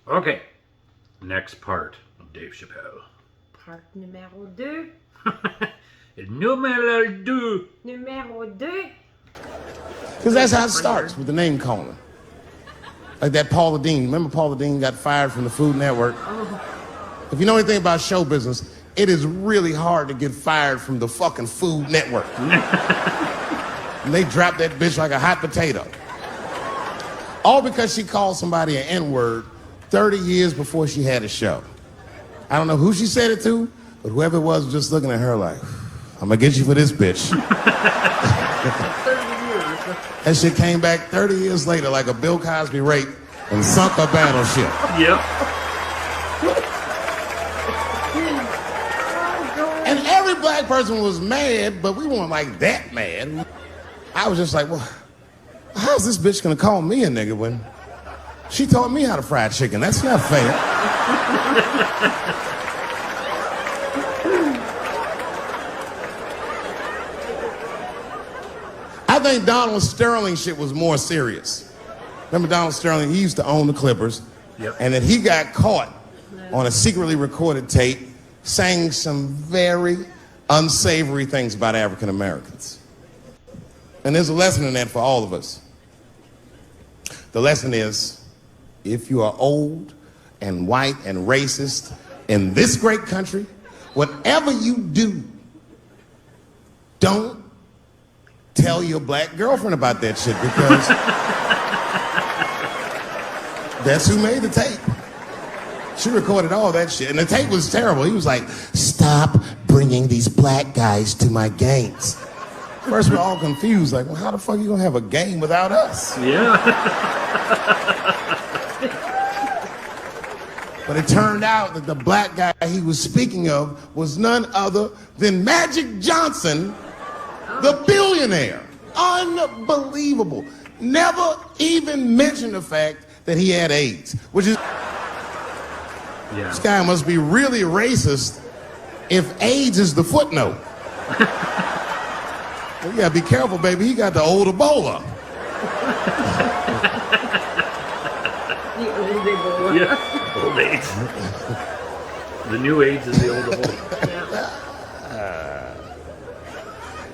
Okay, next part of Dave Chappelle. Part numéro 2. Numéro 2. Numéro 2. Because that's how it starts, with the name calling. Like that Paula Deen. Remember Paula Deen got fired from the Food Network? If you know anything about show business, it is really hard to get fired from the fucking Food Network. And they dropped that bitch like a hot potato. All because she called somebody an N-word 30 years before she had a show. I don't know who she said it to, but whoever it was just looking at her like, I'm gonna get you for this bitch. 30 years. That shit came back 30 years later like a Bill Cosby rape and sunk a battleship. Yep. And every black person was mad, but we weren't like that mad. I was just like, well, how's this bitch gonna call me a nigga when she taught me how to fry chicken? That's not fair. I think Donald Sterling shit was more serious. Remember Donald Sterling? He used to own the Clippers. Yep. And then he got caught on a secretly recorded tape saying some very unsavory things about African Americans. And there's a lesson in that for all of us. The lesson is, if you are old and white and racist in this great country, whatever you do, don't tell your black girlfriend about that shit, because that's who made the tape. She recorded all that shit, and the tape was terrible. He was like, stop bringing these black guys to my games. First, we're all confused, like, well, how the fuck are you gonna have a game without us? Yeah. But it turned out that the black guy he was speaking of was none other than Magic Johnson, the billionaire. Unbelievable. Never even mentioned the fact that he had AIDS, which is... Yeah. This guy must be really racist if AIDS is the footnote. Well, you gotta be careful, baby. He got the old Ebola. The old Ebola. Yeah. Old AIDS. The new AIDS is the old Ebola. Yeah.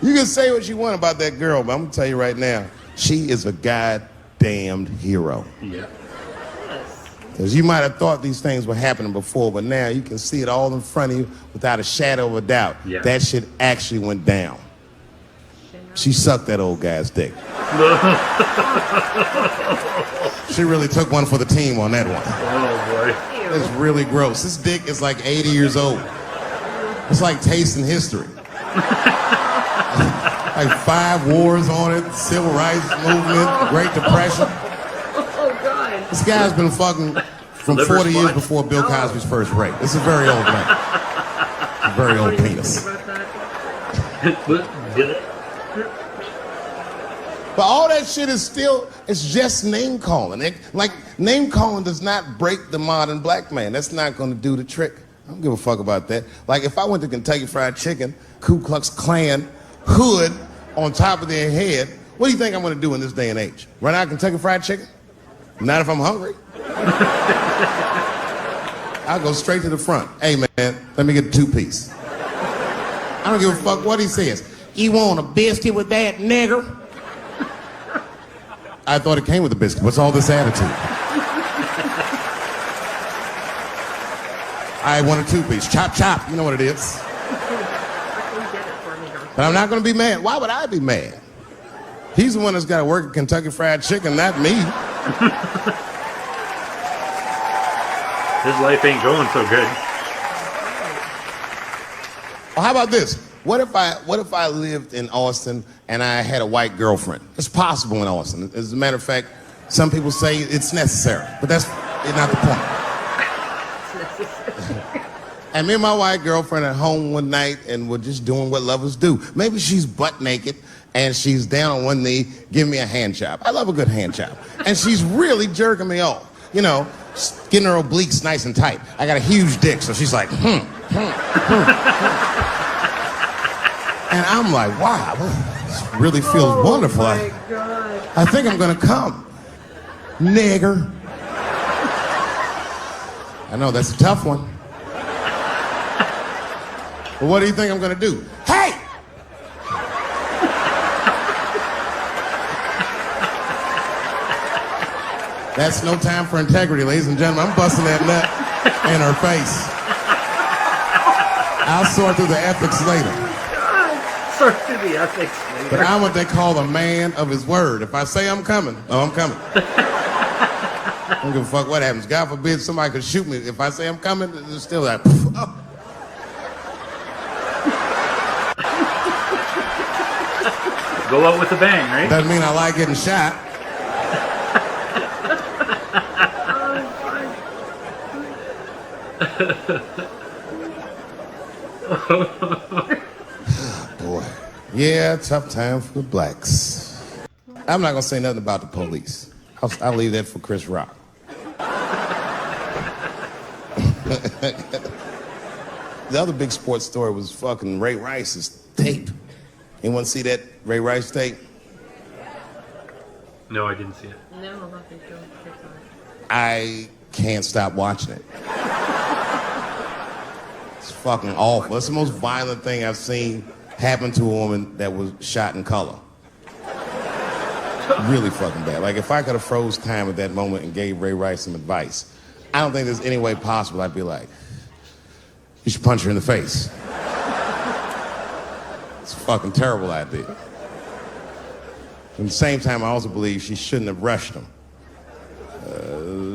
You can say what you want about that girl, but I'm gonna tell you right now, she is a goddamned hero. Yeah. Because you might have thought these things were happening before, but now you can see it all in front of you without a shadow of a doubt. Yeah. That shit actually went down. She sucked that old guy's dick. She really took one for the team on that one. Oh, boy. It's really gross. This dick is like 80 years old. It's like tasting history. Like 5 wars on it, civil rights movement, Great Depression. Oh, God. This guy's been fucking from Liver 40 years spots. before Bill Cosby's first rape. This is a very old man. A very old penis. About that? Did it? But all that shit is still, it's just name calling. Like, name calling does not break the modern black man. That's not gonna do the trick. I don't give a fuck about that. Like, if I went to Kentucky Fried Chicken, Ku Klux Klan, hood on top of their head, what do you think I'm gonna do in this day and age? Run out of Kentucky Fried Chicken? Not if I'm hungry. I'll go straight to the front. Hey, man, let me get a 2-piece. I don't give a fuck what he says. You want a biscuit with that, nigger? I thought it came with a biscuit. What's all this attitude? I want a 2-piece. Chop, chop. You know what it is. But I'm not going to be mad. Why would I be mad? He's the one that's got to work at Kentucky Fried Chicken, not me. His life ain't going so good. Well, how about this? What if I lived in Austin and I had a white girlfriend? It's possible in Austin. As a matter of fact, some people say it's necessary, but that's not the point. And me and my white girlfriend at home one night, and we're just doing what lovers do. Maybe she's butt naked and she's down on one knee, giving me a hand job. I love a good hand job. And she's really jerking me off. You know, getting her obliques nice and tight. I got a huge dick, so she's like, And I'm like, wow, this really feels wonderful. Oh, my God. I think I'm gonna come. Nigger. I know, that's a tough one. But what do you think I'm gonna do? Hey! That's no time for integrity, ladies and gentlemen. I'm busting that nut in her face. I'll sort through the ethics later. Sort through the ethics later. But I'm what they call a man of his word. If I say I'm coming, oh, I'm coming. I don't give a fuck what happens. God forbid somebody could shoot me. If I say I'm coming, it's still like, oh. Go out with a bang, right? Doesn't mean I like getting shot. Boy. Yeah, tough time for the blacks. I'm not gonna say nothing about the police. I'll leave that for Chris Rock. The other big sports story was fucking Ray Rice's tape. Anyone see that Ray Rice tape? No, I didn't see it. No, nothing. I can't stop watching it. It's fucking awful. It's the most violent thing I've seen happen to a woman that was shot in color. Really fucking bad. Like, if I could have froze time at that moment and gave Ray Rice some advice, I don't think there's any way possible I'd be like, you should punch her in the face. It's a fucking terrible idea. At the same time, I also believe she shouldn't have rushed him.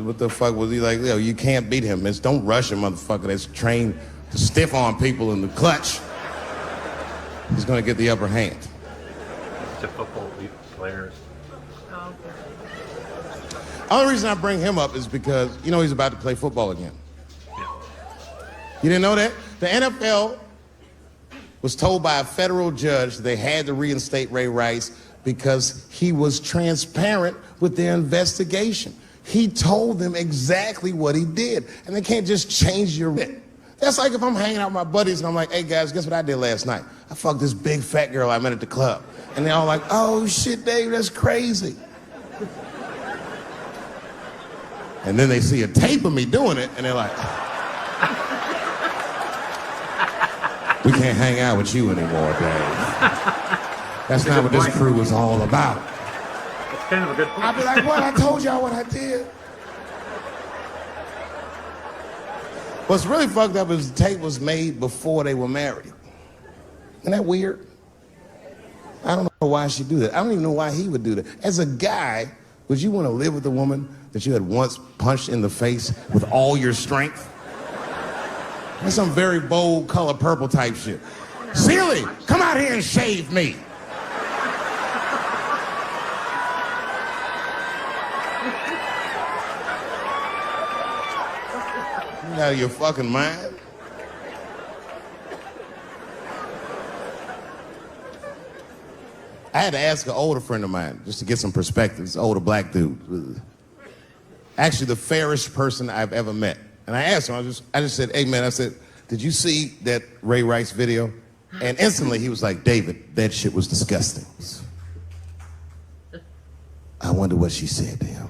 What the fuck was he like? Yo, you can't beat him. It's don't rush a motherfucker that's trained to stiff on people in the clutch. He's gonna get the upper hand. To football players. Oh, okay. Only reason I bring him up is because, you know, he's about to play football again. Yeah. You didn't know that? The NFL was told by a federal judge they had to reinstate Ray Rice because he was transparent with their investigation. He told them exactly what he did, and they can't just change your writ. That's like if I'm hanging out with my buddies and I'm like, hey guys, guess what I did last night? I fucked this big fat girl I met at the club. And they're all like, oh shit, Dave, that's crazy. And then they see a tape of me doing it, and they're like, we can't hang out with you anymore, Dave. That's not what this crew was all about. That's kind of a good point. I'll be like, what? I told y'all what I did. What's really fucked up is the tape was made before they were married. Isn't that weird? I don't know why she'd do that. I don't even know why he would do that. As a guy, would you want to live with a woman that you had once punched in the face with all your strength? That's some very bold color purple type shit. Sealy, come out here and shave me. You out of your fucking mind? I had to ask an older friend of mine just to get some perspective. This older black dude. Actually, the fairest person I've ever met. And I asked him, I just said, hey man, I said, did you see that Ray Rice video? And instantly he was like, David, that shit was disgusting. I wonder what she said to him.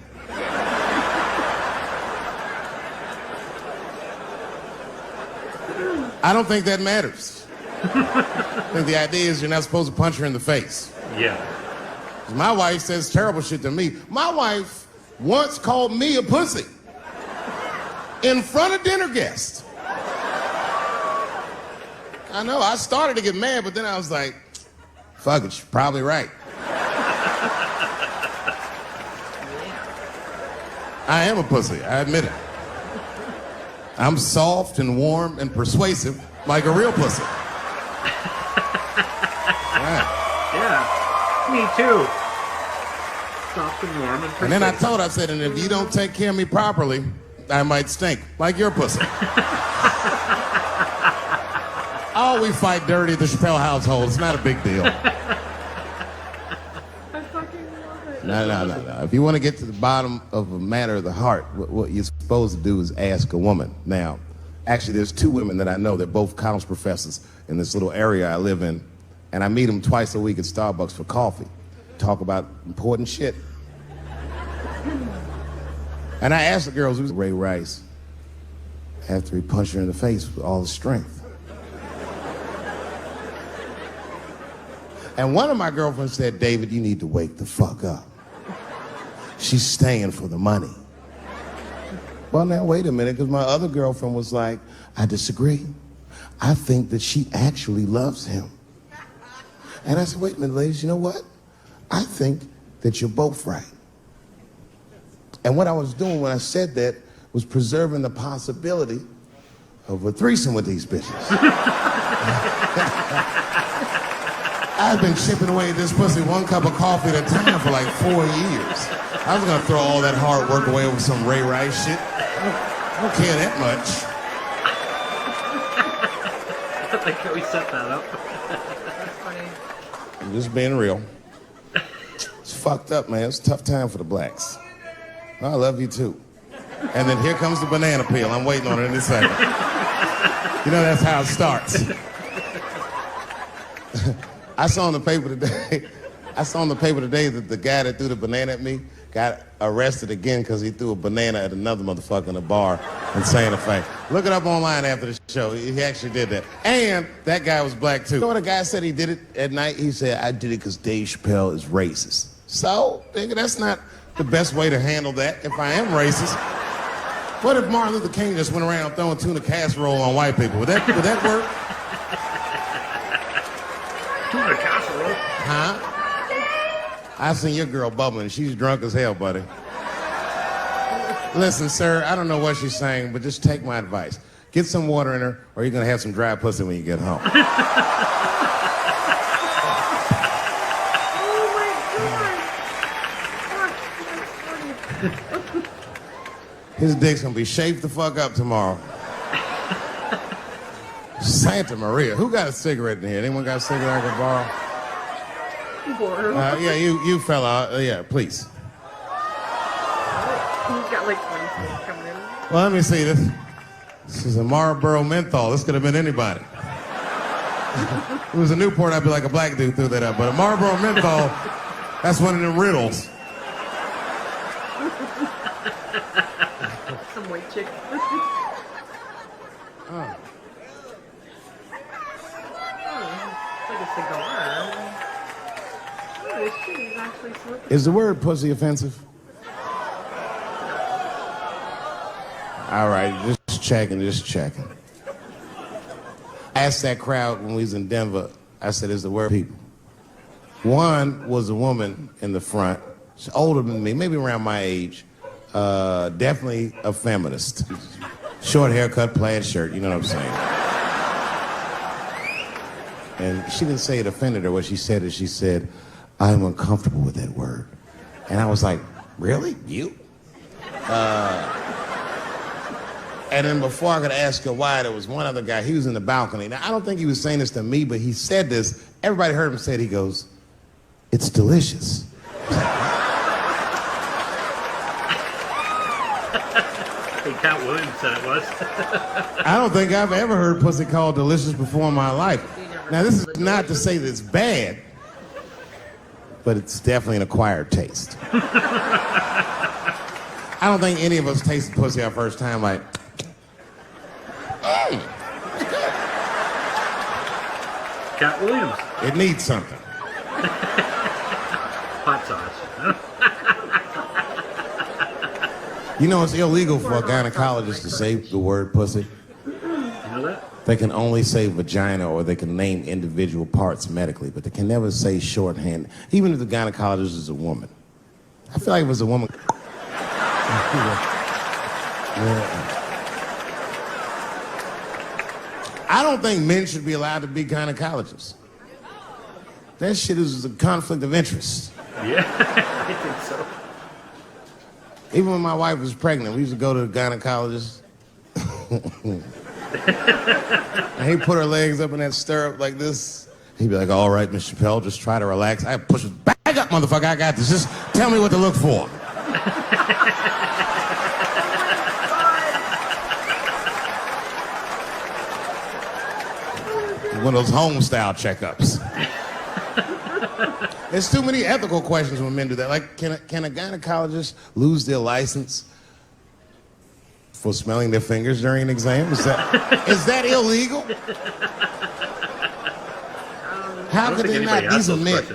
I don't think that matters. I think the idea is you're not supposed to punch her in the face. Yeah. My wife says terrible shit to me. My wife once called me a pussy in front of dinner guests. I know, I started to get mad, but then I was like, fuck it, she's probably right. I am a pussy, I admit it. I'm soft and warm and persuasive like a real pussy. Right. Yeah. Me too. Soft and warm and persuasive. And then I told her, I said, and if you don't take care of me properly, I might stink like your pussy. Oh, we fight dirty at the Chappelle household. It's not a big deal. I fucking love it. No. If you want to get to the bottom of a matter of the heart, what you're supposed to do is ask a woman. Now, actually, there's two women that I know. They're both college professors in this little area I live in. And I meet them twice a week at Starbucks for coffee. Talk about important shit. And I asked the girls, who's Ray Rice? after he punched her in the face with all his strength. And one of my girlfriends said, David, you need to wake the fuck up. She's staying for the money. Well, now, wait a minute, because my other girlfriend was like, I disagree. I think that she actually loves him. And I said, wait a minute, ladies, you know what? I think that you're both right. And what I was doing when I said that was preserving the possibility of a threesome with these bitches. I've been chipping away at this pussy one cup of coffee at a time for like 4 years. I was gonna throw all that hard work away over some Ray Rice shit. I don't care that much. I like how we set that up. That's funny. I'm just being real. It's fucked up, man. It's a tough time for the blacks. I love you too. And then here comes the banana peel. I'm waiting on it in a second. You know, that's how it starts. I saw in the paper today that the guy that threw the banana at me got arrested again because he threw a banana at another motherfucker in a bar in Santa Fe. Look it up online after the show. He actually did that. And that guy was black too. You know what a guy said he did it at night? He said, I did it because Dave Chappelle is racist. So, nigga, that's not the best way to handle that if I am racist. What if Martin Luther King just went around throwing tuna casserole on white people? Would that work? Tuna casserole? Huh? I seen your girl bubbling. She's drunk as hell, buddy. Listen, sir, I don't know what she's saying, but just take my advice. Get some water in her, or you're gonna have some dry pussy when you get home. His dick's gonna be shaped the fuck up tomorrow. Santa Maria. Who got a cigarette in here? Anyone got a cigarette I can borrow? Yeah, you fella. Yeah, please. He's got like 26 coming in. Well, let me see this. This is a Marlboro menthol. This could have been anybody. If it was a Newport, I'd be like a black dude threw that up. But a Marlboro menthol, that's one of them riddles. Some white chick. Oh. It's like a cigar. Oh, this shit is actually smoking. Is the word pussy offensive? All right, just checking. I asked that crowd when we was in Denver, I said, is the word people? One was a woman in the front. She's older than me, maybe around my age. Definitely a feminist. Short haircut, plaid shirt, you know what I'm saying? And she didn't say it offended her. What she said is, she said, I'm uncomfortable with that word. And I was like, really? You? And then before I could ask her why, there was one other guy. He was in the balcony. Now, I don't think he was saying this to me, but he said this. Everybody heard him say it. He goes, it's delicious. Hey, Cat Williams said it was. I don't think I've ever heard pussy called delicious before in my life. Now, this is not to say that it's bad, but it's definitely an acquired taste. I don't think any of us tasted pussy our first time like, Cat Williams. it needs something. Hot sauce. You know, it's illegal for a gynecologist to say the word pussy. You know that? They can only say vagina, or they can name individual parts medically, but they can never say shorthand, even if the gynecologist is a woman. I feel like if it was a woman. I don't think men should be allowed to be gynecologists. That shit is a conflict of interest. Yeah, I think so. Even when my wife was pregnant, we used to go to the gynecologist. And he'd put her legs up in that stirrup like this. He'd be like, all right, Miss Chappelle, just try to relax. I'd push her, back up, motherfucker, I got this. Just tell me what to look for. One of those home-style checkups. There's too many ethical questions when men do that. Like, can a gynecologist lose their license for smelling their fingers during an exam? Is that illegal? How could they not? These are men.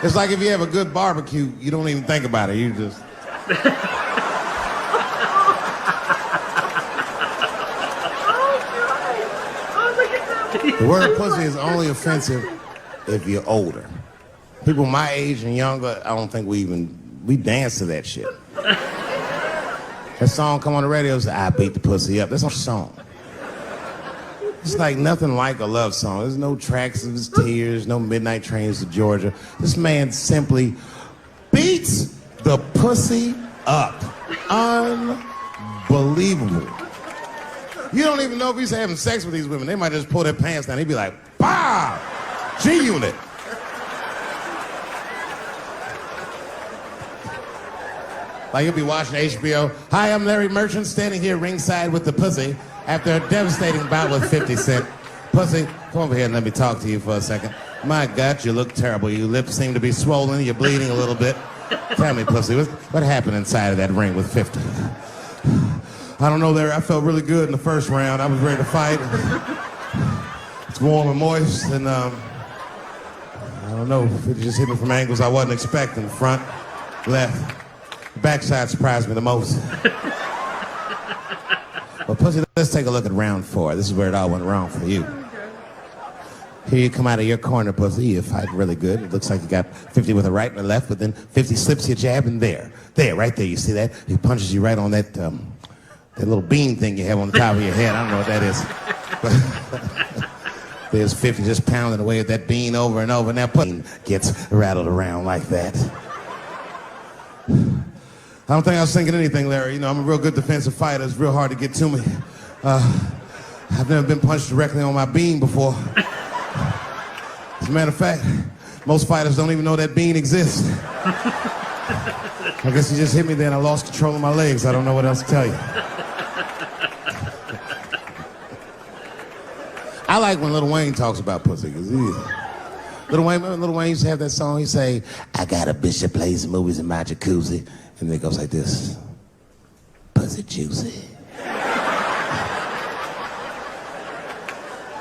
It's like if you have a good barbecue, you don't even think about it. You just... The word pussy is only offensive if you're older. People my age and younger, I don't think we dance to that shit. That song come on the radio, say, I beat the pussy up. That's a song. It's like nothing like a love song. There's no tracks of his tears, no midnight trains to Georgia. This man simply beats the pussy up. Unbelievable. You don't even know if he's having sex with these women. They might just pull their pants down. He'd be like, "Pow! G-Unit." Like you'll be watching HBO. Hi, I'm Larry Merchant, standing here ringside with the pussy after a devastating bout with 50 Cent. Pussy, come over here and let me talk to you for a second. My God, you look terrible. Your lips seem to be swollen. You're bleeding a little bit. Tell me, pussy, what happened inside of that ring with 50? I don't know, Larry. I felt really good in the first round. I was ready to fight. It's warm and moist, and I don't know. It just hit me from angles I wasn't expecting. Front, left, backside surprised me the most. Well, pussy, let's take a look at round 4. This is where it all went wrong for you. Here you come out of your corner, pussy. You're fighting really good. It looks like you got 50 with a right and a left, but then 50 slips your jab, and there, right there. You see that? He punches you right on that little bean thing you have on the top of your head. I don't know what that is. But there's 50 just pounding away at that bean over and over, and that pussy gets rattled around like that. I don't think I was thinking anything, Larry. You know, I'm a real good defensive fighter. It's real hard to get to me. I've never been punched directly on my bean before. As a matter of fact, most fighters don't even know that bean exists. I guess he just hit me there and I lost control of my legs. I don't know what else to tell you. I like when Lil Wayne talks about pussy. Lil Wayne used to have that song. He say, I got a bitch that plays the movies in my jacuzzi. And then it goes like this. Pussy juicy.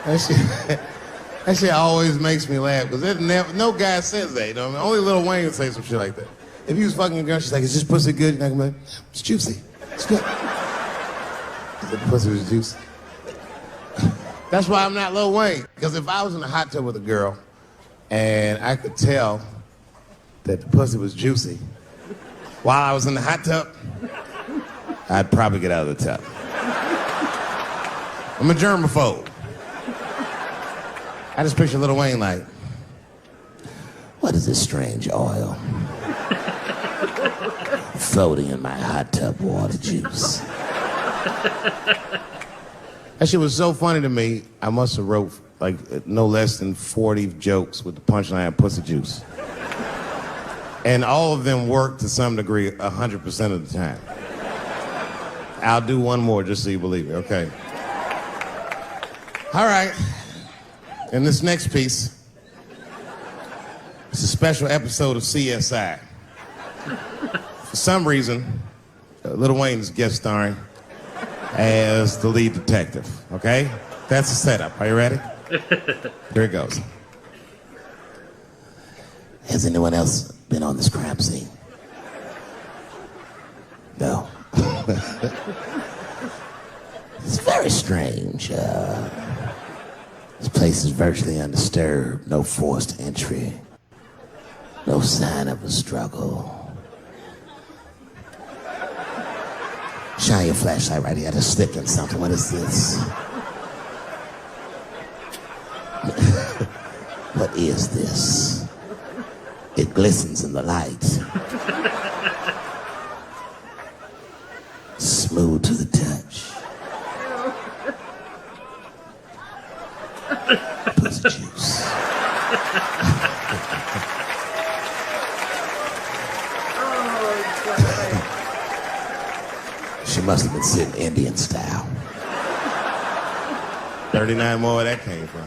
That shit always makes me laugh, because no guy says that, you know? I mean, only Lil Wayne would say some shit like that. If you was fucking a girl, she's like, is this pussy good? You're not gonna be like, it's juicy. It's good. The pussy was juicy. That's why I'm not Lil Wayne. Because if I was in a hot tub with a girl and I could tell that the pussy was juicy while I was in the hot tub, I'd probably get out of the tub. I'm a germaphobe. I just picture Lil Wayne like, what is this strange oil floating in my hot tub water juice? That shit was so funny to me, I must have wrote like no less than 40 jokes with the punchline pussy juice. And all of them worked to some degree 100% of the time. I'll do one more just so you believe me, okay? All right. And this next piece, it's a special episode of CSI. For some reason, Lil Wayne is guest starring as the lead detective, okay? That's the setup. Are you ready? Here it goes. Has anyone else been on this crime scene? No. It's very strange. This place is virtually undisturbed. No forced entry. No sign of a struggle. Shine your flashlight right here. I just slipped on something. What is this? What is this? It glistens in the light. Smooth to the touch. Pussy juice. She must have been sitting Indian style. 39 more where that came from.